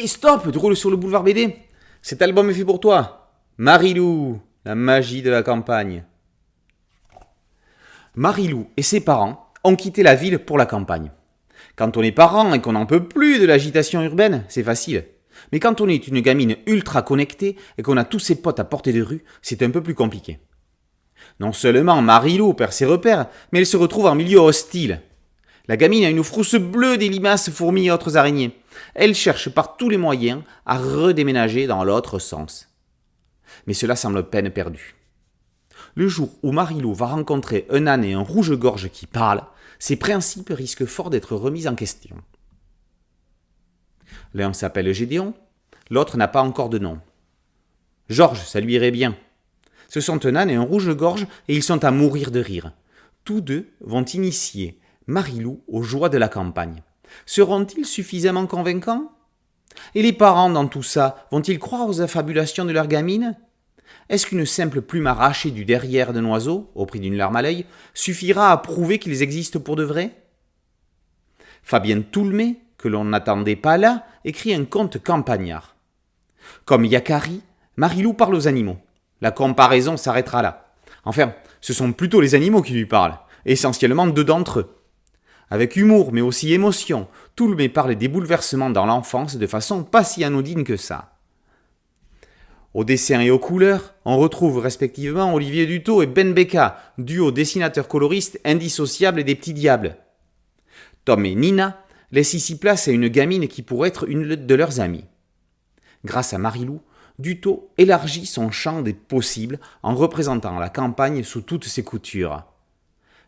Hé, stop, tu roules sur le boulevard BD. Cet album est fait pour toi. Marilou, la magie de la campagne. Marilou et ses parents ont quitté la ville pour la campagne. Quand on est parent et qu'on n'en peut plus de l'agitation urbaine, c'est facile. Mais quand on est une gamine ultra connectée et qu'on a tous ses potes à portée de rue, c'est un peu plus compliqué. Non seulement Marilou perd ses repères, mais elle se retrouve en milieu hostile. La gamine a une frousse bleue des limaces, fourmis et autres araignées. Elle cherche par tous les moyens à redéménager dans l'autre sens. Mais cela semble peine perdue. Le jour où Marilou va rencontrer un âne et un rouge-gorge qui parlent, ses principes risquent fort d'être remis en question. L'un s'appelle Gédéon, l'autre n'a pas encore de nom. Georges, ça lui irait bien. Ce sont un âne et un rouge-gorge et ils sont à mourir de rire. Tous deux vont initier Marilou aux joies de la campagne. Seront-ils suffisamment convaincants ? Et les parents dans tout ça, vont-ils croire aux affabulations de leur gamine ? Est-ce qu'une simple plume arrachée du derrière d'un oiseau, au prix d'une larme à l'œil, suffira à prouver qu'ils existent pour de vrai ? Fabien Toulmé, que l'on n'attendait pas là, écrit un conte campagnard. Comme Yakari, Marilou parle aux animaux. La comparaison s'arrêtera là. Enfin, ce sont plutôt les animaux qui lui parlent, essentiellement deux d'entre eux. Avec humour mais aussi émotion, Toulmé parle des bouleversements dans l'enfance de façon pas si anodine que ça. Au dessin et aux couleurs, on retrouve respectivement Olivier Dutot et Ben Becca, duo dessinateur-coloriste indissociable des Petits Diables. Tom et Nina laissent ici place à une gamine qui pourrait être une de leurs amies. Grâce à Marilou, Dutot élargit son champ des possibles en représentant la campagne sous toutes ses coutures.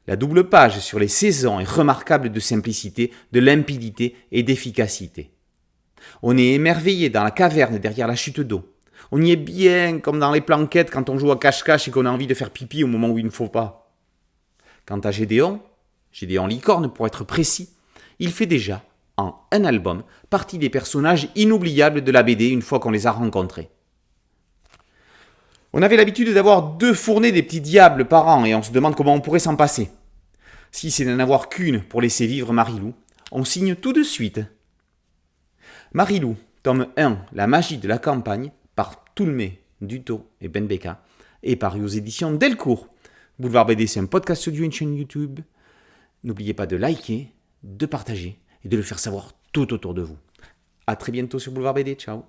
La double page sur les saisons est remarquable de simplicité, de limpidité et d'efficacité. On est émerveillé dans la caverne derrière la chute d'eau. On y est bien comme dans les planquettes quand on joue à cache-cache et qu'on a envie de faire pipi au moment où il ne faut pas. Quant à Gédéon Licorne pour être précis, il fait déjà, en un album, partie des personnages inoubliables de la BD une fois qu'on les a rencontrés. On avait l'habitude d'avoir 2 fournées des Petits Diables par an et on se demande comment on pourrait s'en passer. Si c'est d'en avoir qu'une pour laisser vivre Marilou, on signe tout de suite. Marilou, tome 1, La magie de la campagne, par Toulmé, Dutot et Ben Becca, est paru aux éditions Delcourt. Boulevard BD, c'est un podcast audio et une chaîne YouTube. N'oubliez pas de liker, de partager et de le faire savoir tout autour de vous. A très bientôt sur Boulevard BD, ciao.